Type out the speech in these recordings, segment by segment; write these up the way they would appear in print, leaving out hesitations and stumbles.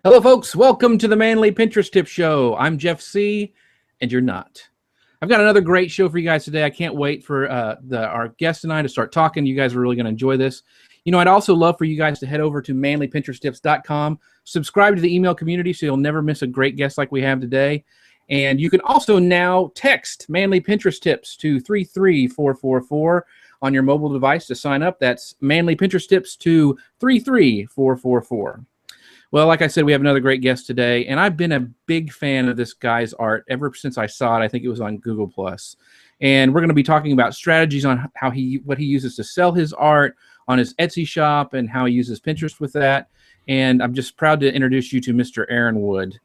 Hello, folks. Welcome to the Manly Pinterest Tip Show. I'm Jeff C., and you're not. I've got another great show for you guys today. I can't wait for our guest and I to start talking. You guys are really going to enjoy this. You know, I'd also love for you guys to head over to manlypinteresttips.com, subscribe to the email community so you'll never miss a great guest like we have today. And you can also now text Manly Pinterest Tips to 33444 on your mobile device to sign up. That's Manly Pinterest Tips to 33444. Well, like I said, we have another great guest today, and I've been a big fan of this guy's art ever since I saw it. I think it was on Google+. And we're going to be talking about strategies on what he uses to sell his art on his Etsy shop and how he uses Pinterest with that. And I'm just proud to introduce you to Mr. Aaron Wood.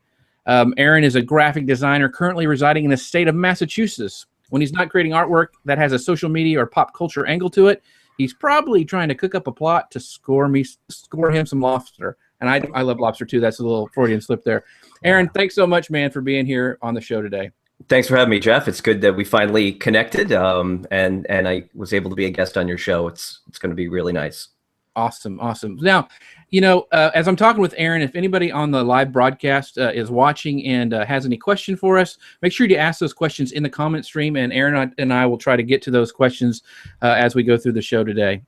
Aaron is a graphic designer currently residing in the state of Massachusetts. When he's not creating artwork that has a social media or pop culture angle to it, he's probably trying to cook up a plot to score him some lobster. And I love lobster too. That's a little Freudian slip there. Aaron, thanks so much, man, for being here on the show today. Thanks for having me, Jeff. It's good that we finally connected, and I was able to be a guest on your show. It's going to be really nice. Awesome. Now, you know, as I'm talking with Aaron, if anybody on the live broadcast is watching and has any question for us, make sure to ask those questions in the comment stream, and Aaron and I will try to get to those questions as we go through the show today.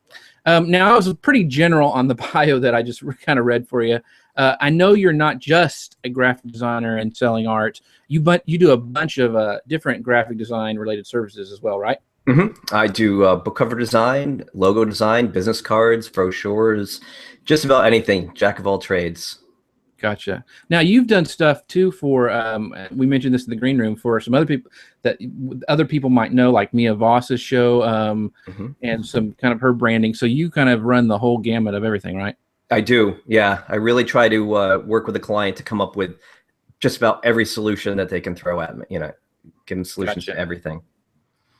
Now, I was pretty general on the bio that I just kind of read for you. I know you're not just a graphic designer and selling art. You do a bunch of different graphic design related services as well, right? Mm-hmm. I do book cover design, logo design, business cards, brochures, just about anything. Jack of all trades. Gotcha. Now you've done stuff too for we mentioned this in the green room for some other people that other people might know, like Mia Voss's show and some kind of her branding. So you kind of run the whole gamut of everything, right? I do. Yeah, I really try to work with a client to come up with just about every solution that they can throw at me. You know, give them solutions to everything.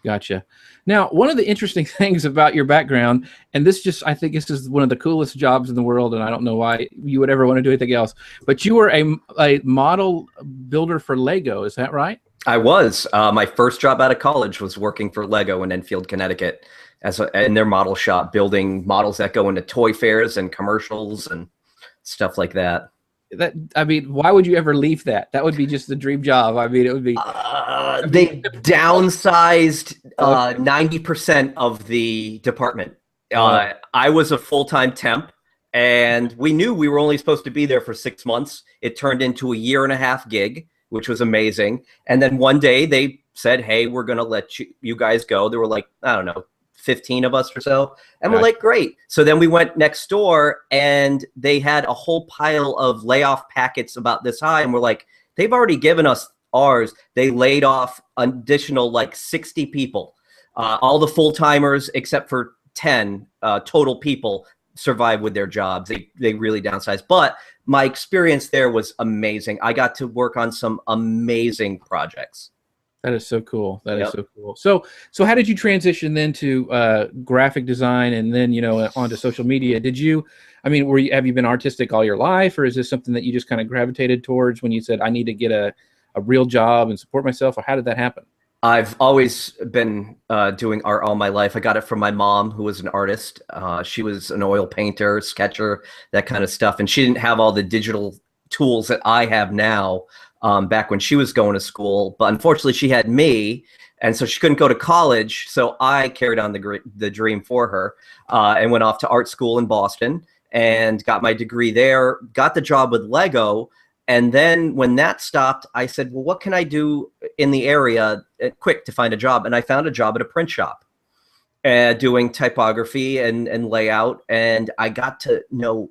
Gotcha. Now, one of the interesting things about your background, and I think this is one of the coolest jobs in the world, and I don't know why you would ever want to do anything else, but you were a model builder for Lego. Is that right? I was. My first job out of college was working for Lego in Enfield, Connecticut, in their model shop, building models that go into toy fairs and commercials and stuff like that. I mean, why would you ever leave that? That would be just the dream job. I mean, it would be. They downsized 90% of the department. I was a full-time temp, and we knew we were only supposed to be there for 6 months. It turned into a 1.5-year gig, which was amazing. And then one day they said, "Hey, we're going to let you guys go." There were like, I don't know, 15 of us or so. And we're like, great. So then we went next door, and they had a whole pile of layoff packets about this high. And we're like, they've already given us ours. They laid off additional like 60 people. All the full-timers except for 10 total people survived with their jobs. They really downsized. But my experience there was amazing. I got to work on some amazing projects. That is so cool. That is so cool. So how did you transition then to graphic design and then, you know, onto social media? Have you been artistic all your life, or is this something that you just kind of gravitated towards when you said, I need to get a real job and support myself, or how did that happen? I've always been doing art all my life. I got it from my mom, who was an artist. She was an oil painter, sketcher, that kind of stuff. And she didn't have all the digital tools that I have now. Back when she was going to school, but unfortunately she had me, and so she couldn't go to college. So I carried on the dream for her and went off to art school in Boston and got my degree there, got the job with Lego. And then when that stopped, I said, well, what can I do in the area quick to find a job? And I found a job at a print shop doing typography and layout. And I got to know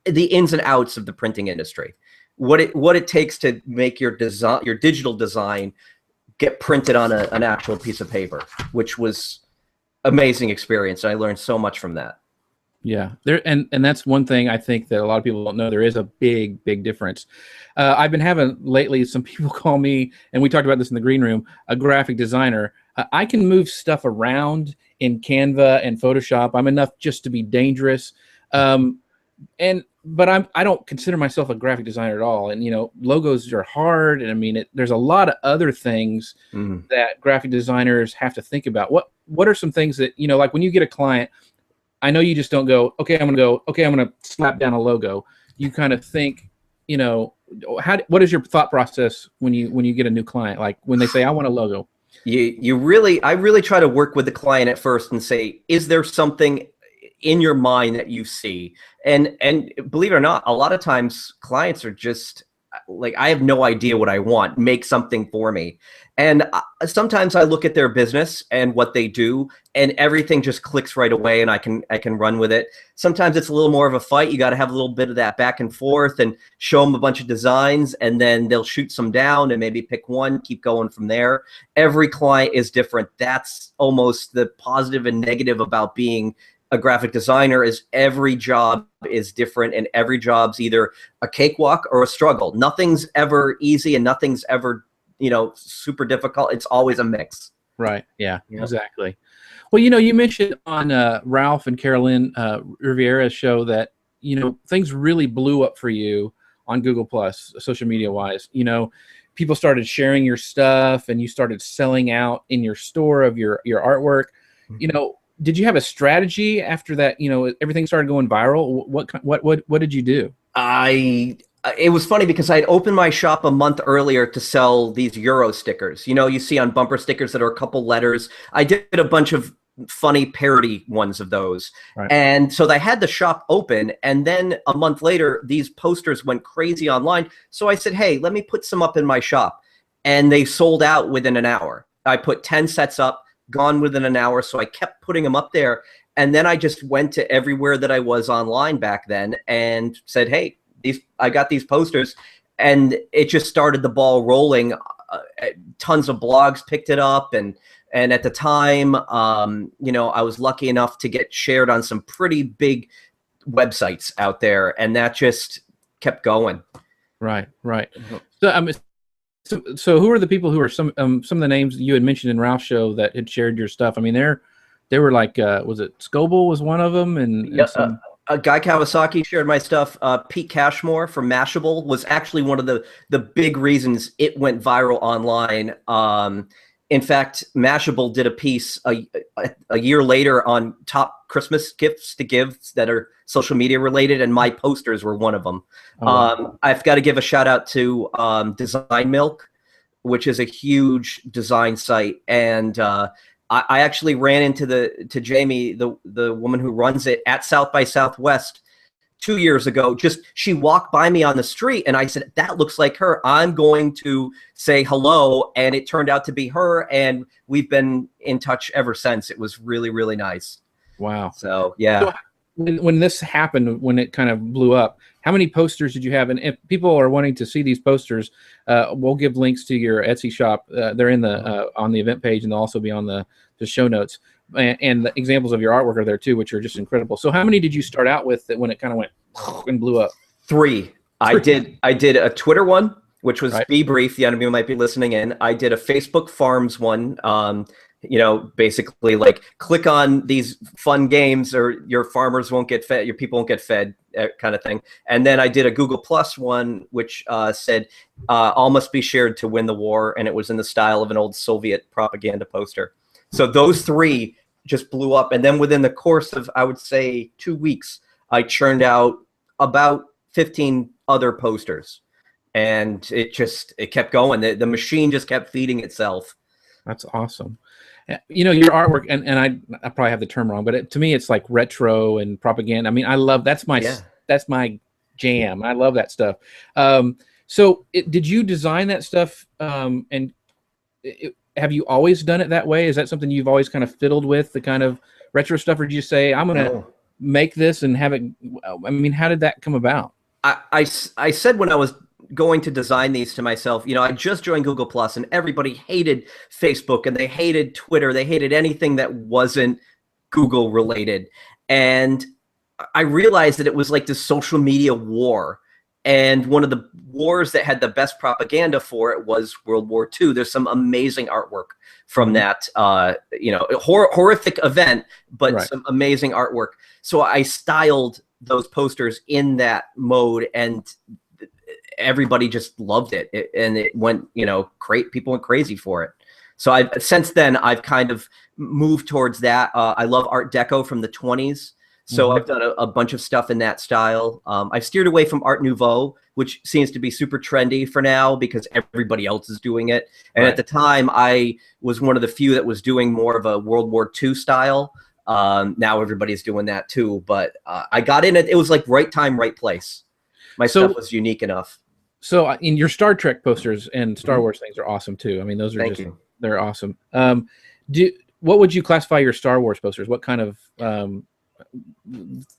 the ins and outs of the printing industry. What it takes to make your digital design get printed on an actual piece of paper, which was amazing experience. I learned so much from that. Yeah, and that's one thing I think that a lot of people don't know. There is a big difference. I've been having lately some people call me, and we talked about this in the green room, a graphic designer. I can move stuff around in Canva and Photoshop. I'm enough just to be dangerous. But I don't consider myself a graphic designer at all. And, you know, logos are hard. And I mean, there's a lot of other things that graphic designers have to think about. What are some things that, you know, like when you get a client, I know you just don't go, okay, I'm going to slap down a logo. You kind of think, you know, what is your thought process when you get a new client? Like when they say, I want a logo. I really try to work with the client at first and say, is there something in your mind that you see? And believe it or not, a lot of times clients are just like, I have no idea what I want. Make something for me. And sometimes I look at their business and what they do, and everything just clicks right away, and I can run with it. Sometimes it's a little more of a fight. You got to have a little bit of that back and forth and show them a bunch of designs, and then they'll shoot some down and maybe pick one, keep going from there. Every client is different. That's almost the positive and negative about being a graphic designer, is every job is different, and every job's either a cakewalk or a struggle. Nothing's ever easy and nothing's ever, super difficult. It's always a mix. Right. Yeah, exactly. Well, you mentioned on Ralph and Carolyn Rivera's show that, things really blew up for you on Google Plus, social media wise. People started sharing your stuff and you started selling out in your store of your artwork. Did you have a strategy after that? Everything started going viral. What did you do? It was funny because I had opened my shop a month earlier to sell these Euro stickers. You see on bumper stickers that are a couple letters. I did a bunch of funny parody ones of those. Right. And so I had the shop open, and then a month later, these posters went crazy online. So I said, hey, let me put some up in my shop. And they sold out within an hour. I put 10 sets up, gone within an hour. So I kept putting them up there. And then I just went to everywhere that I was online back then and said, hey, I got these posters, and it just started the ball rolling. Tons of blogs picked it up, and at the time, I was lucky enough to get shared on some pretty big websites out there, and that just kept going. Right. So who are the people who are some of the names you had mentioned in Ralph's show that had shared your stuff? I mean, they were like, was it Scoble was one of them, and Guy Kawasaki shared my stuff. Pete Cashmore from Mashable was actually one of the big reasons it went viral online. In fact, Mashable did a piece a year later on top Christmas gifts to give that are social media related, and my posters were one of them. I've got to give a shout out to Design Milk, which is a huge design site, and I actually ran into Jamie, the woman who runs it, at South by Southwest 2 years ago. She walked by me on the street, and I said, that looks like her. I'm going to say hello. And it turned out to be her, and we've been in touch ever since. It was really, really nice. Wow. So, yeah. So when this happened, when it kind of blew up, how many posters did you have? And if people are wanting to see these posters, we'll give links to your Etsy shop. They're in the on the event page, and they'll also be on the show notes. And the examples of your artwork are there too, which are just incredible. So how many did you start out with that when it kind of went and blew up? 3. I did a Twitter one, which was Be Brief. The enemy might be listening in. I did a Facebook Farms one. Basically like, click on these fun games or your farmers won't get fed, your people won't get fed, kind of thing. And then I did a Google Plus one, which said, all must be shared to win the war. And it was in the style of an old Soviet propaganda poster. So those 3 just blew up. And then within the course of, I would say, 2 weeks, I churned out about 15 other posters. And it kept going. The machine just kept feeding itself. That's awesome. Your artwork, and I probably have the term wrong, but to me, it's like retro and propaganda. I mean, I love, that's my jam. I love that stuff. So did you design that stuff? Have you always done it that way? Is that something you've always kind of fiddled with, the kind of retro stuff, or did you say, I'm going to make this and have it? I mean, how did that come about? I said when I was going to design these to myself, I just joined Google Plus, and everybody hated Facebook, and they hated Twitter. They hated anything that wasn't Google related. And I realized that it was like this social media war. And one of the wars that had the best propaganda for it was World War II. There's some amazing artwork from that, horrific event, but some amazing artwork. So I styled those posters in that mode, and everybody just loved it. And it went, people went crazy for it. So since then I've kind of moved towards that. I love Art Deco from the 20s. So I've done a bunch of stuff in that style. I've steered away from Art Nouveau, which seems to be super trendy for now because everybody else is doing it. And at the time, I was one of the few that was doing more of a World War II style. Now everybody's doing that too. But I got in it. It was like right time, right place. My stuff was unique enough. So in your Star Trek posters and Star Wars things are awesome too. I mean, those are they're awesome. What would you classify your Star Wars posters? What kind of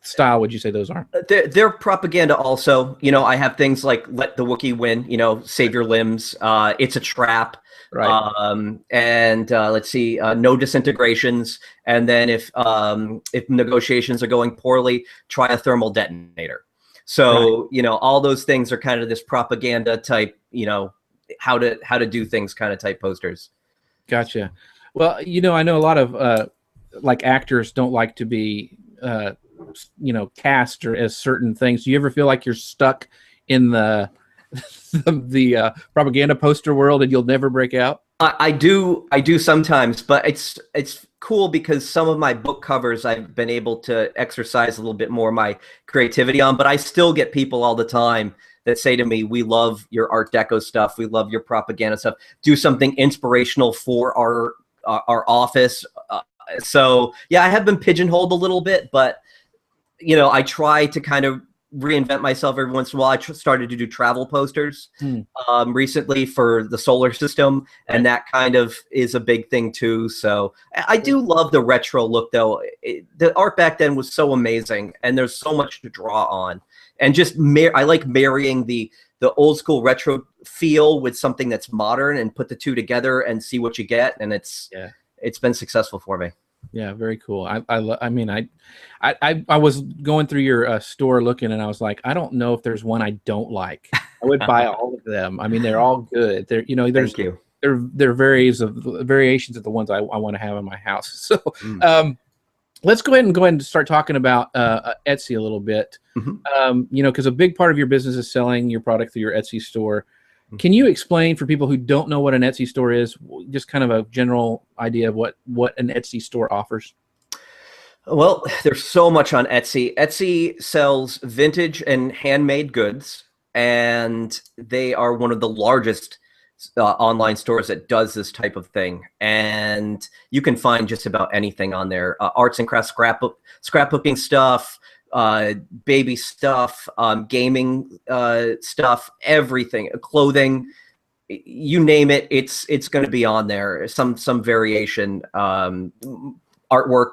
style would you say those are? They're propaganda also. You know, I have things like Let the Wookiee Win, you know, Save Your Limbs. It's a Trap. Right. Let's see, No Disintegrations. And then if negotiations are going poorly, try a thermal detonator. So, you know, all those things are kind of this propaganda type, you know, how to do things kind of type posters. Gotcha. Well, you know, I know a lot of like actors don't like to be you know, cast or as certain things. Do you ever feel like you're stuck in the propaganda poster world and you'll never break out? I do sometimes, but it's cool because some of my book covers I've been able to exercise a little bit more of my creativity on, but I still get people all the time that say to me, we love your Art Deco stuff. We love your propaganda stuff. Do something inspirational for our office. So yeah, I have been pigeonholed a little bit, but you know, I try to kind of reinvent myself every once in a while. I started to do travel posters recently for the solar system, and that kind of is a big thing too. So I do love the retro look though. The art back then was so amazing, and there's so much to draw on. And just I like marrying the old school retro feel with something that's modern and put the two together and see what you get. And it's been successful for me. Yeah, very cool. I mean, I was going through your store looking, and I was like, I don't know if there's one I don't like. I would buy all of them. I mean, they're all good. They're, you know, there's there are variations of the ones I want to have in my house. So let's go ahead and start talking about Etsy a little bit. You know, because a big part of your business is selling your product through your Etsy store. Can you explain for people who don't know what an Etsy store is, just kind of a general idea of what an Etsy store offers? Well, there's so much on Etsy. Etsy sells vintage and handmade goods, and they are one of the largest online stores that does this type of thing. And you can find just about anything on there. Arts and crafts, scrapbooking stuff, baby stuff, gaming stuff, everything, clothing, you name it, it's going to be on there. Some variation, artwork.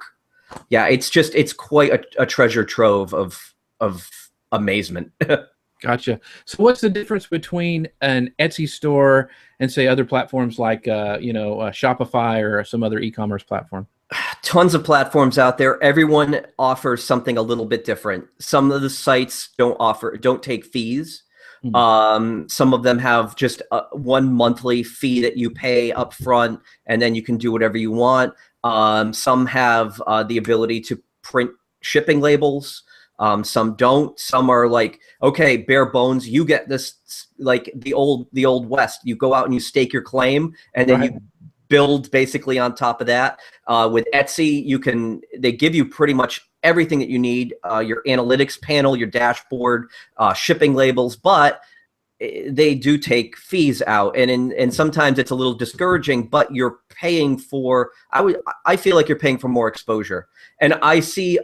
Yeah, it's quite a treasure trove of amazement. Gotcha. So what's the difference between an Etsy store and say other platforms like you know, Shopify or some other e-commerce platform? Tons of platforms out there. Everyone offers something a little bit different. Some of the sites don't take fees. Some of them have just one monthly fee that you pay up front, and then you can do whatever you want. Some have the ability to print shipping labels. Some don't. Some are like, okay, bare bones, you get this, like the old West. You go out and you stake your claim, and then you build basically on top of that. With Etsy, they give you pretty much everything that you need, your analytics panel, your dashboard, shipping labels, but they do take fees out. And sometimes it's a little discouraging, but you're paying for, I feel like you're paying for more exposure. And I see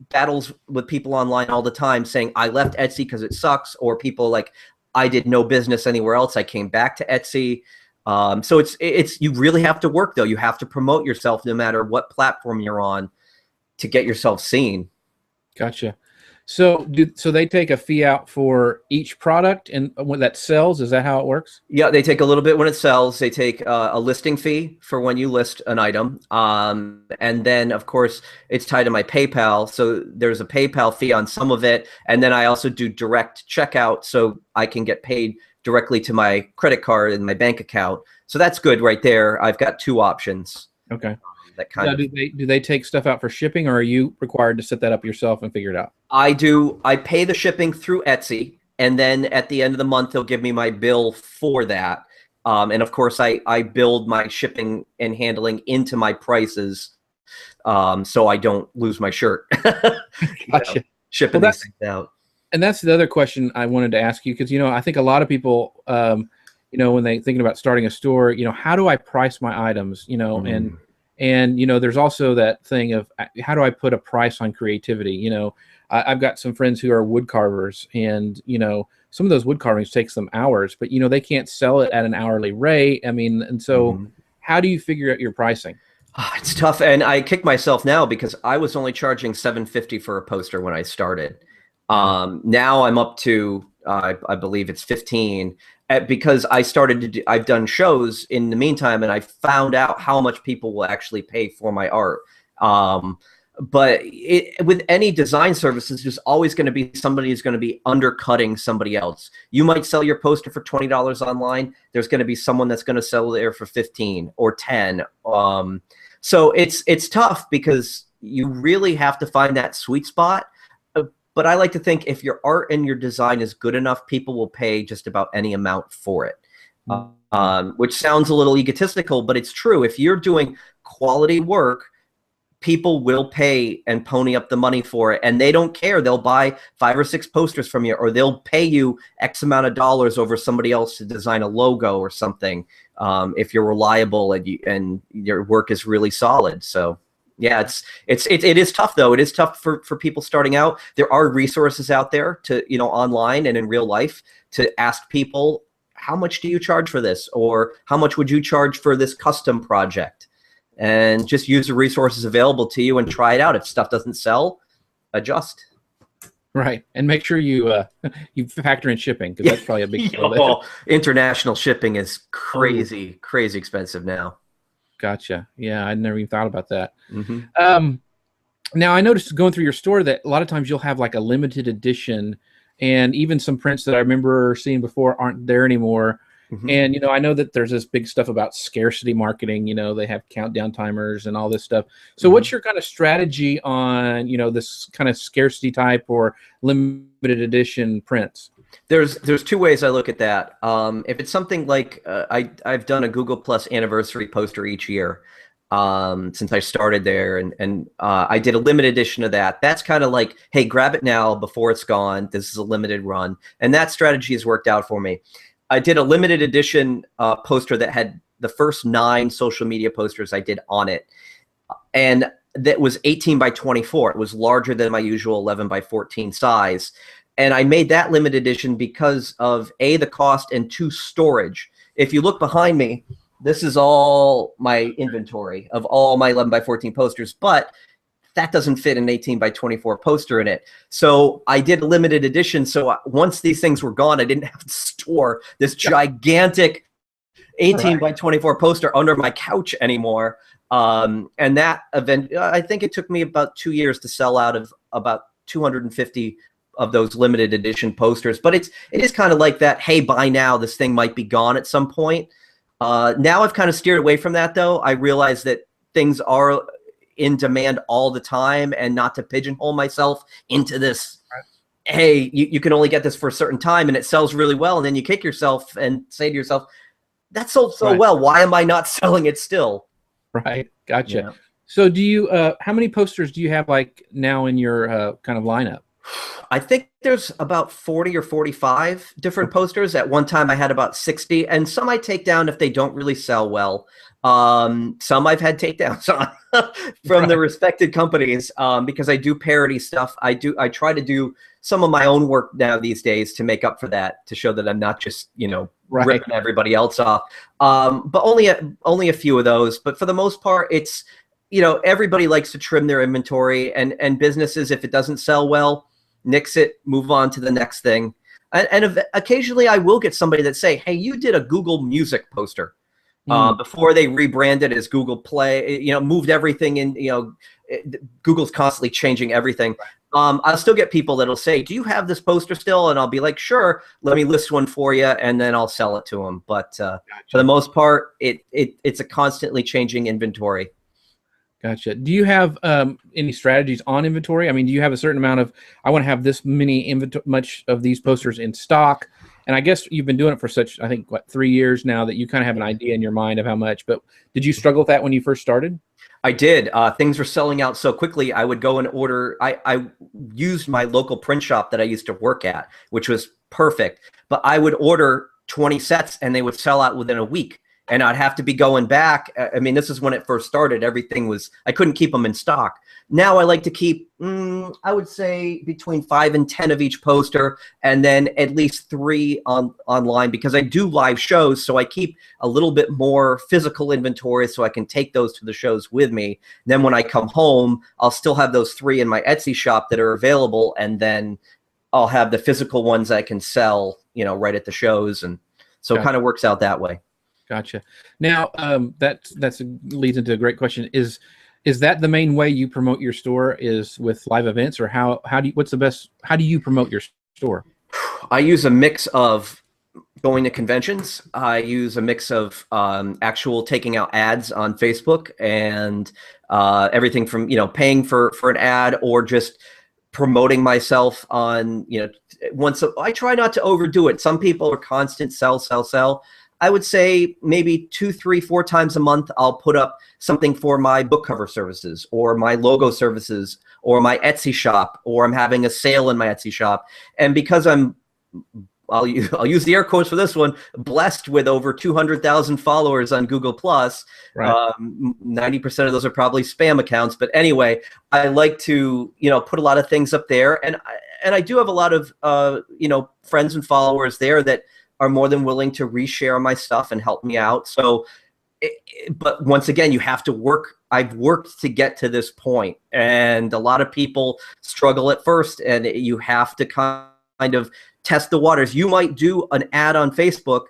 battles with people online all the time saying, I left Etsy because it sucks, or people like, I did no business anywhere else, I came back to Etsy. So it's you really have to work though. You have to promote yourself no matter what platform you're on to get yourself seen. Gotcha. So they take a fee out for each product and when that sells? Is that how it works? Yeah, they take a little bit when it sells. They take a listing fee for when you list an item. And then of course it's tied to my PayPal. So there's a PayPal fee on some of it. And then I also do direct checkout so I can get paid directly to my credit card and my bank account. So that's good right there. I've got two options. Okay. That kind of. Do they take stuff out for shipping, or are you required to set that up yourself and figure it out? I do. I pay the shipping through Etsy, and then at the end of the month, they'll give me my bill for that. And of course, I build my shipping and handling into my prices so I don't lose my shirt. Gotcha. Shipping these things out. And that's the other question I wanted to ask you, because, I think a lot of people, when they thinking about starting a store, how do I price my items, and there's also that thing of how do I put a price on creativity? I've got some friends who are wood carvers, and some of those wood carvings takes them hours, but they can't sell it at an hourly rate. I mean, and so how do you figure out your pricing? It's tough, and I kick myself now because I was only charging $750 for a poster when I started. Now I'm up to I believe it's 15, because I started to I've done shows in the meantime, and I found out how much people will actually pay for my art. But with any design services, there's always going to be somebody who's going to be undercutting somebody else. You might sell your poster for $20 online. There's going to be someone that's going to sell there for 15 or 10. So it's tough because you really have to find that sweet spot. But I like to think if your art and your design is good enough, people will pay just about any amount for it. Which sounds a little egotistical, but it's true. If you're doing quality work, people will pay and pony up the money for it, and they don't care. They'll buy 5 or 6 posters from you, or they'll pay you X amount of dollars over somebody else to design a logo or something, if you're reliable and your work is really solid. So yeah, it is tough though. It is tough for people starting out. There are resources out there to, online and in real life, to ask people, how much do you charge for this? Or how much would you charge for this custom project? And just use the resources available to you and try it out. If stuff doesn't sell, adjust. Right, and make sure you you factor in shipping, because that's probably a big deal. Well, international shipping is crazy expensive now. Gotcha. Yeah, I'd never even thought about that. Now, I noticed going through your store that a lot of times you'll have like a limited edition, and even some prints that I remember seeing before aren't there anymore. And, I know that there's this big stuff about scarcity marketing. They have countdown timers and all this stuff. So what's your kind of strategy on, this kind of scarcity type or limited edition prints? There's 2 ways I look at that. If it's something like I've done a Google Plus anniversary poster each year since I started there, and I did a limited edition of that. That's kind of like, hey, grab it now before it's gone. This is a limited run, and that strategy has worked out for me. I did a limited edition poster that had the first 9 social media posters I did on it, and that was 18 by 24. It was larger than my usual 11 by 14 size. And I made that limited edition because of A, the cost, and 2, storage. If you look behind me, this is all my inventory of all my 11 by 14 posters, but that doesn't fit an 18 by 24 poster in it. So I did a limited edition. So once these things were gone, I didn't have to store this gigantic 18 by 24 poster under my couch anymore. And that event, I think it took me about 2 years to sell out of about 250 of those limited edition posters. But it is kind of like that, hey, buy now, this thing might be gone at some point. Now I've kind of steered away from that though. I realize that things are in demand all the time, and not to pigeonhole myself into this, hey, you can only get this for a certain time and it sells really well, and then you kick yourself and say to yourself, that sold so well, why am I not selling it still? Right, gotcha. Yeah. So do you, how many posters do you have like now in your kind of lineup? I think there's about 40 or 45 different posters. At one time I had about 60, and some I take down if they don't really sell well. Some I've had takedowns on from the respected companies, because I do parody stuff. I try to do some of my own work now these days to make up for that, to show that I'm not just, ripping everybody else off. But only a few of those. But for the most part, it's, everybody likes to trim their inventory, and businesses, if it doesn't sell well, nix it, move on to the next thing. And occasionally I will get somebody that say, hey, you did a Google Music poster. Before they rebranded as Google Play, moved everything in, Google's constantly changing everything. I'll still get people that'll say, do you have this poster still? And I'll be like, sure, let me list one for you, and then I'll sell it to them. But for the most part, it's a constantly changing inventory. Gotcha. Do you have any strategies on inventory? I mean, do you have a certain amount of, I want to have this much of these posters in stock? And I guess you've been doing it for such, I think, 3 years now, that you kind of have an idea in your mind of how much. But did you struggle with that when you first started? I did. Things were selling out so quickly. I would go and order. I used my local print shop that I used to work at, which was perfect. But I would order 20 sets and they would sell out within a week. And I'd have to be going back. I mean, this is when it first started. Everything was, I couldn't keep them in stock. Now I like to keep, I would say between 5 and 10 of each poster, and then at least 3 online, because I do live shows. So I keep a little bit more physical inventory so I can take those to the shows with me. Then when I come home, I'll still have those 3 in my Etsy shop that are available. And then I'll have the physical ones I can sell, right at the shows. And so it kind of works out that way. Gotcha. Now, that leads into a great question. Is that the main way you promote your store, is with live events, or how do you promote your store? I use a mix of going to conventions. I use a mix of actual taking out ads on Facebook, and everything from paying for an ad, or just promoting myself on I try not to overdo it. Some people are constant sell. I would say maybe 2, 3, 4 times a month, I'll put up something for my book cover services, or my logo services, or my Etsy shop, or I'm having a sale in my Etsy shop. And because I'll use the air quotes for this one, blessed with over 200,000 followers on Google+. Right. 90% of those are probably spam accounts. But anyway, I like to, put a lot of things up there. And I do have a lot of, friends and followers there that are more than willing to reshare my stuff and help me out. So, but once again, you have to work. I've worked to get to this point, and a lot of people struggle at first, and you have to kind of test the waters. You might do an ad on Facebook,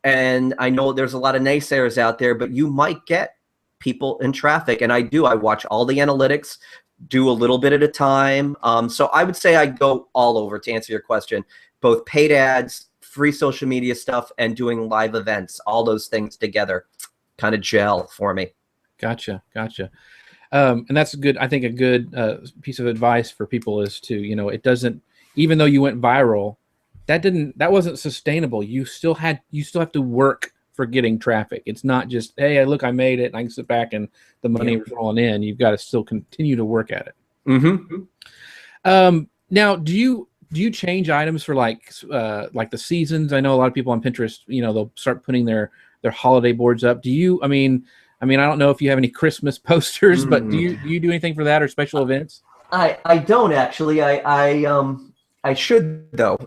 and I know there's a lot of naysayers out there, but you might get people in traffic. And I watch all the analytics, do a little bit at a time. So I would say I go all over, to answer your question, both paid ads, free social media stuff, and doing live events. All those things together kind of gel for me. Gotcha. And that's I think a good piece of advice for people is to, it doesn't, even though you went viral, that wasn't sustainable. You still have to work for getting traffic. It's not just, hey, look, I made it and I can sit back and the money was rolling in. You've got to still continue to work at it. Mm-hmm. Now, do you change items for like the seasons? I know a lot of people on Pinterest, they'll start putting their holiday boards up. Do you, I mean, I don't know if you have any Christmas posters, but do you do anything for that, or special events? I don't actually. I should though.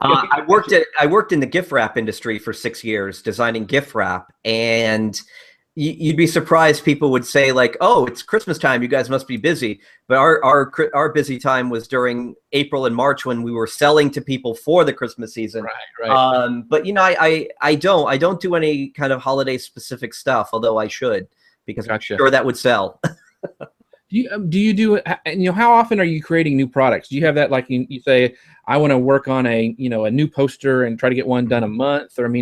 I worked in the gift wrap industry for 6 years, designing gift wrap, and you'd be surprised. People would say like, "Oh, it's Christmas time. You guys must be busy." But our busy time was during April and March, when we were selling to people for the Christmas season. Right. But I don't do any kind of holiday specific stuff, although I should, because I'm sure that would sell. Do you do it? How often are you creating new products? Do you have that, like you say, I want to work on a new poster and try to get one done a month? Or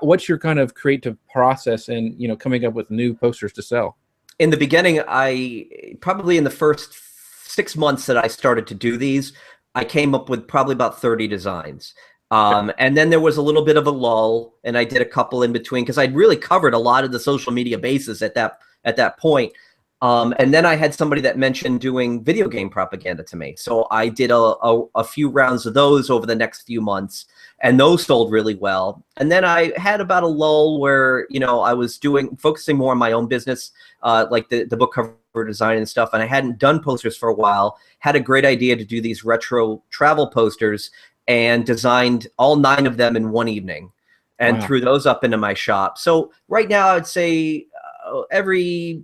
what's your kind of creative process in coming up with new posters to sell? In the beginning, probably in the first 6 months that I started to do these, I came up with probably about 30 designs. And then there was a little bit of a lull, and I did a couple in between, because I'd really covered a lot of the social media bases at that point. And then I had somebody that mentioned doing video game propaganda to me. So I did a few rounds of those over the next few months, and those sold really well. And then I had about a lull where, I was focusing more on my own business, like the book cover design and stuff. And I hadn't done posters for a while, had a great idea to do these retro travel posters, and designed all 9 of them in one evening, and threw those up into my shop. So right now, I'd say every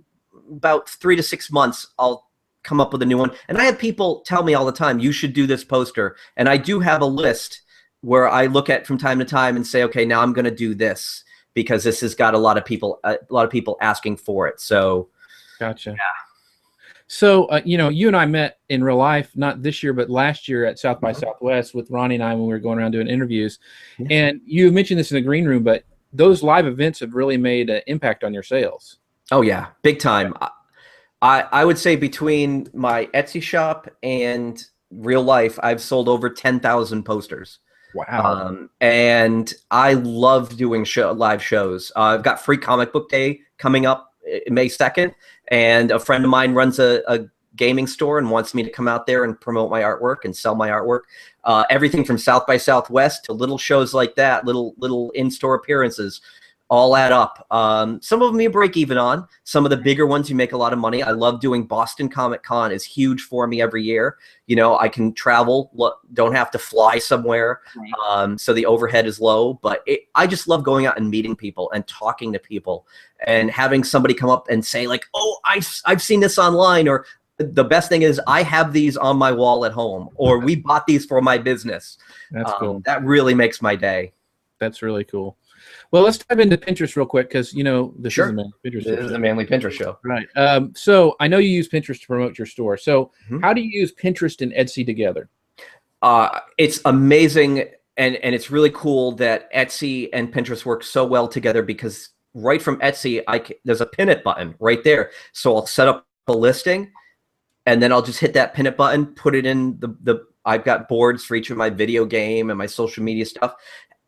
about 3 to 6 months, I'll come up with a new one. And I have people tell me all the time, you should do this poster. And I do have a list where I look at from time to time and say, okay, now I'm going to do this, because this has got a lot of people asking for it. So, gotcha. Yeah. So, you and I met in real life, not this year, but last year at South by Southwest with Ronnie and I, when we were going around doing interviews. Yeah. And you mentioned this in the green room, but those live events have really made an impact on your sales. Oh yeah, big time. I would say between my Etsy shop and real life, I've sold over 10,000 posters. Wow. And I love doing live shows. I've got Free Comic Book Day coming up May 2nd, and a friend of mine runs a gaming store and wants me to come out there and promote my artwork and sell my artwork. Everything from South by Southwest to little shows like that, little in-store appearances, all add up. Some of them you break even on. Some of the bigger ones you make a lot of money. I love doing Boston Comic Con. Is huge for me every year. You know, I can travel, don't have to fly somewhere, so the overhead is low. But I just love going out and meeting people and talking to people and having somebody come up and say like, "Oh, I've seen this online," or the best thing is I have these on my wall at home, or we bought these for my business. That's cool. That really makes my day. That's really cool. Well, let's dive into Pinterest real quick because, you know, this is the Manly Pinterest Show. Right. So I know you use Pinterest to promote your store. So how do you use Pinterest and Etsy together? It's amazing. And it's really cool that Etsy and Pinterest work so well together, because right from Etsy, there's a pin it button right there. So I'll set up a listing, and then I'll just hit that pin it button, put it in I've got boards for each of my video game and my social media stuff,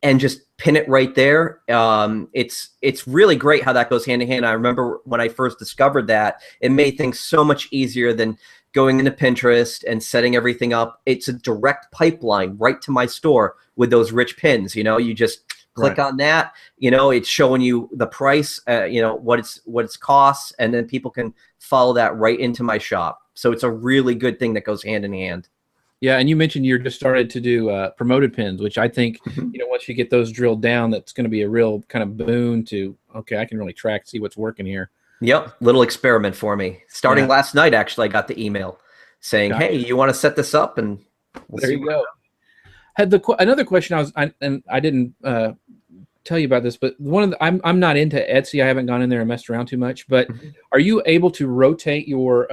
and just pin it right there. It's really great how that goes hand in hand. I remember when I first discovered that, it made things so much easier than going into Pinterest and setting everything up. It's a direct pipeline right to my store with those rich pins. You know, you just click on that, you know, it's showing you the price, you know, what it's costs, and then people can follow that right into my shop. So it's a really good thing that goes hand in hand. Yeah, and you mentioned you're just started to do promoted pins, which I think, you know, once you get those drilled down, that's going to be a real kind of boon to, okay, I can really see what's working here. Yep, little experiment for me. Starting last night, actually, I got the email saying, "Hey, you want to set this up?" And there you go. Had another question I didn't tell you about this, but I'm not into Etsy. I haven't gone in there and messed around too much. But are you able to rotate your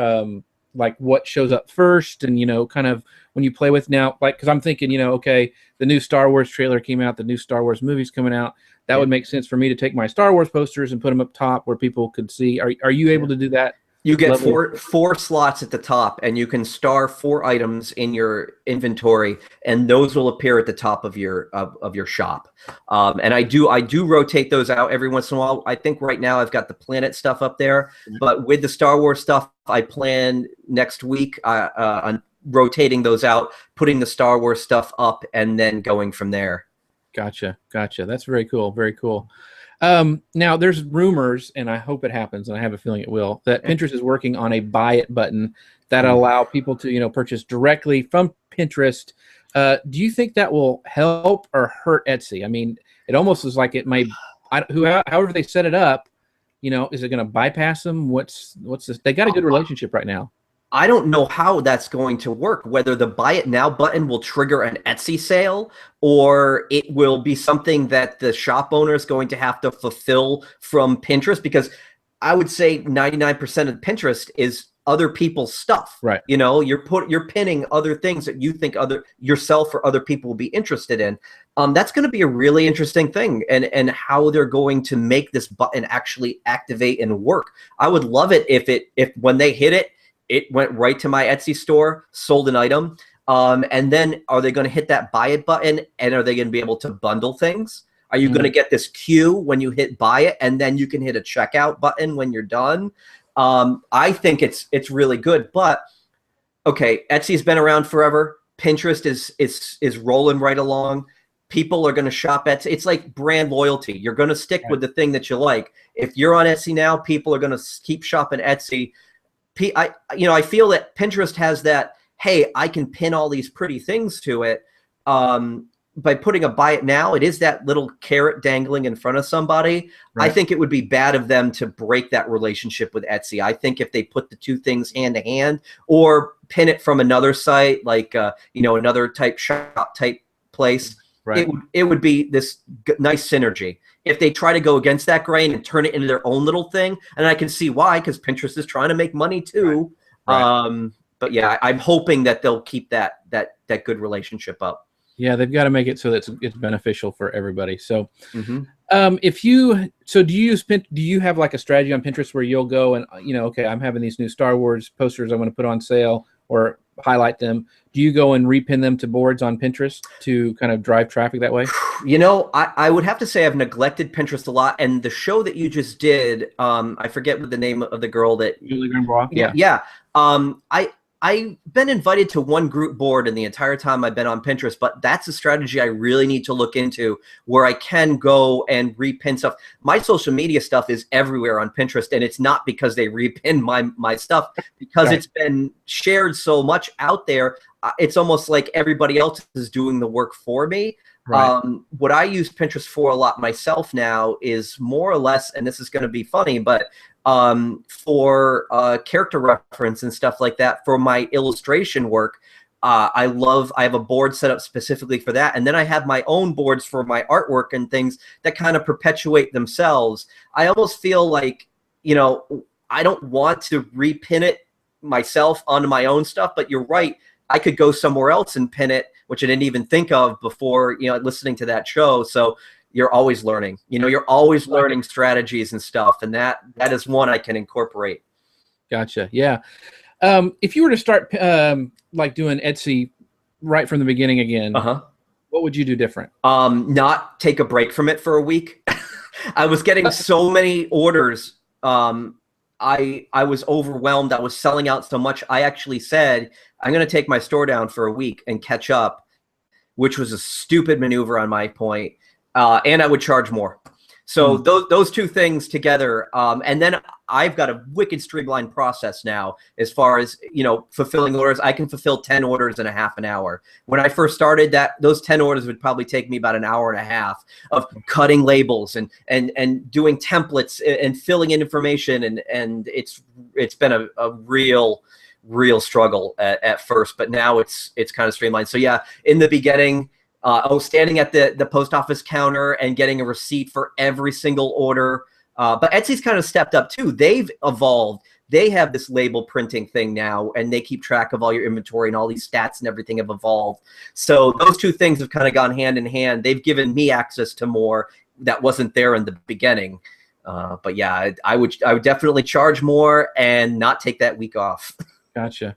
like what shows up first, and, you know, kind of when you play with now, like, because I'm thinking, you know, okay, the new Star Wars trailer came out, the new Star Wars movie's coming out. That would make sense for me to take my Star Wars posters and put them up top where people could see. Are you able to do that? You get four slots at the top, and you can star 4 items in your inventory, and those will appear at the top of your shop. And I do rotate those out every once in a while. I think right now I've got the Planet stuff up there, but with the Star Wars stuff, I plan next week on rotating those out, putting the Star Wars stuff up, and then going from there. Gotcha. That's very cool. Very cool. Now there's rumors, and I hope it happens, and I have a feeling it will, that Pinterest is working on a buy it button that allow people to, you know, purchase directly from Pinterest. Do you think that will help or hurt Etsy? I mean, it almost is like it may, however they set it up, you know, is it going to bypass them? What's this? They got a good relationship right now. I don't know how that's going to work, whether the buy it now button will trigger an Etsy sale, or it will be something that the shop owner is going to have to fulfill from Pinterest, because I would say 99% of Pinterest is other people's stuff. Right. You know, you're pinning other things that you think yourself or other people will be interested in. That's going to be a really interesting thing, and how they're going to make this button actually activate and work. I would love it if when they hit it, it went right to my Etsy store, sold an item. And then are they going to hit that buy it button, and are they going to be able to bundle things? Are you going to get this queue when you hit buy it, and then you can hit a checkout button when you're done? I think it's really good, but okay, Etsy's been around forever. Pinterest is rolling right along. People are going to shop Etsy. It's like brand loyalty. You're going to stick with the thing that you like. If you're on Etsy now, people are going to keep shopping Etsy. I feel that Pinterest has that, hey, I can pin all these pretty things to it. By putting a buy it now, it is that little carrot dangling in front of somebody. Right. I think it would be bad of them to break that relationship with Etsy. I think if they put the two things hand to hand, or pin it from another site, like another type shop type place, right, it would be this nice synergy. If they try to go against that grain and turn it into their own little thing, and I can see why, because Pinterest is trying to make money too. Right. But yeah, I'm hoping that they'll keep that good relationship up. Yeah, they've got to make it so that it's beneficial for everybody. So, do you have like a strategy on Pinterest where you'll go and, okay, I'm having these new Star Wars posters I'm going to put on sale, or highlight them. Do you go and repin them to boards on Pinterest to kind of drive traffic that way? You know, I would have to say I've neglected Pinterest a lot. And the show that you just did, I forget what the name of the girl that. Julie Grimbois? Yeah. I've been invited to one group board in the entire time I've been on Pinterest, but that's a strategy I really need to look into, where I can go and repin stuff. My social media stuff is everywhere on Pinterest, and it's not because they repin my stuff, because Right. it's been shared so much out there. It's almost like everybody else is doing the work for me. Right. What I use Pinterest for a lot myself now is more or less, and this is going to be funny, but for character reference and stuff like that for my illustration work. I have a board set up specifically for that. And then I have my own boards for my artwork and things that kind of perpetuate themselves. I almost feel like, you know, I don't want to repin it myself onto my own stuff, but you're right. I could go somewhere else and pin it, which I didn't even think of before, you know, listening to that show. So you're always learning, you know, you're always learning strategies and stuff. And that is one I can incorporate. Gotcha. Yeah. If you were to start like doing Etsy right from the beginning again, what would you do different? Not take a break from it for a week. I was getting so many orders. I was overwhelmed. I was selling out so much. I actually said, I'm going to take my store down for a week and catch up, which was a stupid maneuver on my point. And I would charge more. So those two things together. And then I've got a wicked streamlined process now as far as, you know, fulfilling orders. I can fulfill 10 orders in a half an hour. When I first started, those 10 orders would probably take me about an hour and a half of cutting labels and doing templates and filling in information. And it's been a real struggle at first, but now it's kind of streamlined. So yeah, in the beginning, standing at the post office counter and getting a receipt for every single order. But Etsy's kind of stepped up too. They've evolved. They have this label printing thing now, and they keep track of all your inventory, and all these stats and everything have evolved. So those two things have kind of gone hand in hand. They've given me access to more that wasn't there in the beginning. But yeah, I would definitely charge more and not take that week off. Gotcha.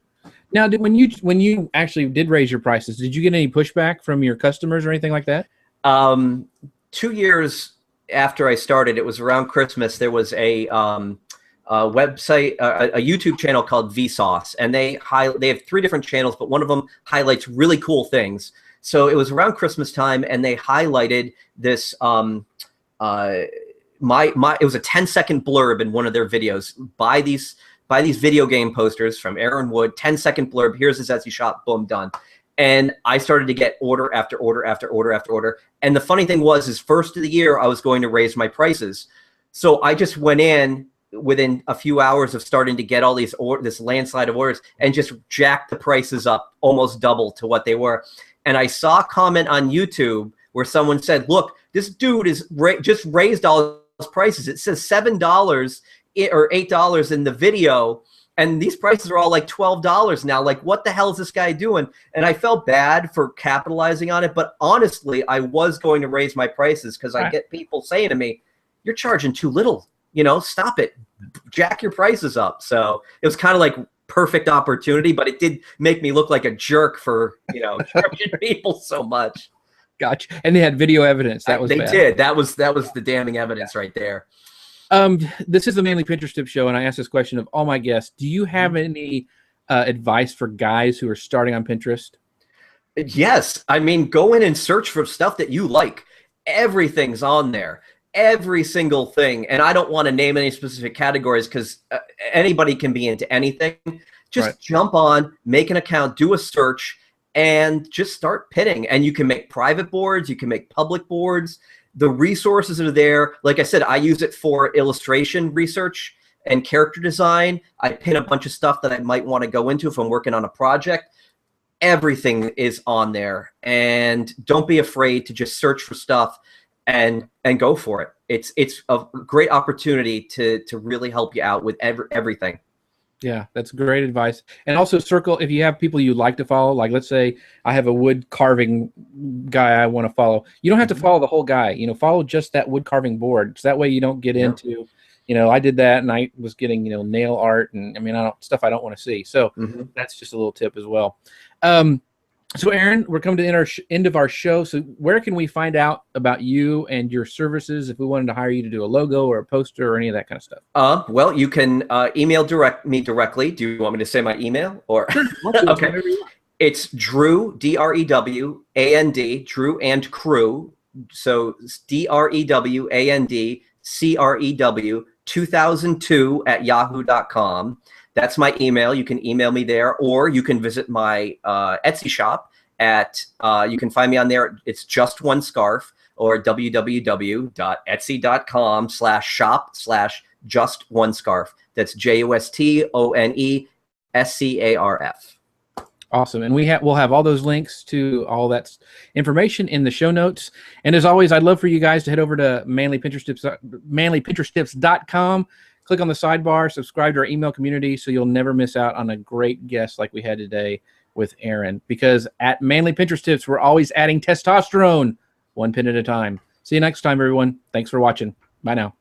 Now, when you actually did raise your prices, did you get any pushback from your customers or anything like that? 2 years after I started, it was around Christmas. There was a website, a YouTube channel called Vsauce, and they have 3 different channels, but one of them highlights really cool things. So it was around Christmas time, and they highlighted this. It was a 10-second blurb in one of their videos. Buy these video game posters from Aaron Wood, 10-second blurb. Here's his Etsy shop, boom, done. And I started to get order after order after order after order. And the funny thing was, first of the year, I was going to raise my prices. So I just went in within a few hours of starting to get all this landslide of orders and just jacked the prices up almost double to what they were. And I saw a comment on YouTube where someone said, look, this dude is just raised all his prices. It says $7 or $8 in the video, and these prices are all like $12 now. Like, what the hell is this guy doing? And I felt bad for capitalizing on it, but honestly, I was going to raise my prices because I get people saying to me, you're charging too little, you know, stop it, jack your prices up. So it was kind of like perfect opportunity, but it did make me look like a jerk for, you know, charging people so much. Gotcha. And they had video evidence. That was bad. Did. That was the damning evidence right there. This is the Manly Pinterest Tip Show, and I ask this question of all my guests. Do you have any advice for guys who are starting on Pinterest? Yes. I mean, go in and search for stuff that you like. Everything's on there. Every single thing. And I don't want to name any specific categories because anybody can be into anything. Just jump on, make an account, do a search, and just start pinning. And you can make private boards. You can make public boards. The resources are there. Like I said, I use it for illustration research and character design. I pin a bunch of stuff that I might want to go into if I'm working on a project. Everything is on there. And don't be afraid to just search for stuff and go for it. It's a great opportunity to really help you out with everything. Yeah, that's great advice. And also circle, if you have people you like to follow, like let's say I have a wood carving guy I want to follow. You don't have to follow the whole guy, you know, follow just that wood carving board. So that way you don't get into, You know, I did that, and I was getting, you know, nail art, and I mean, stuff I don't want to see. So that's just a little tip as well. So Aaron, we're coming to the end of our show. So where can we find out about you and your services if we wanted to hire you to do a logo or a poster or any of that kind of stuff? Well, you can email me directly. Do you want me to say my email or? Okay. It's Drew, D-R-E-W-A-N-D, Drew and Crew. So DREWAND CREW 2002 @yahoo.com. That's my email. You can email me there, or you can visit my Etsy shop at, you can find me on there. It's Just One Scarf, or www.etsy.com/shop/JustOneScarf. That's JUSTONESCARF. Awesome. And we'll have all those links to all that information in the show notes. And as always, I'd love for you guys to head over to manlypinterest.com, click on the sidebar, subscribe to our email community so you'll never miss out on a great guest like we had today with Aaron. Because at Manly Pinterest Tips, we're always adding testosterone one pin at a time. See you next time, everyone. Thanks for watching. Bye now.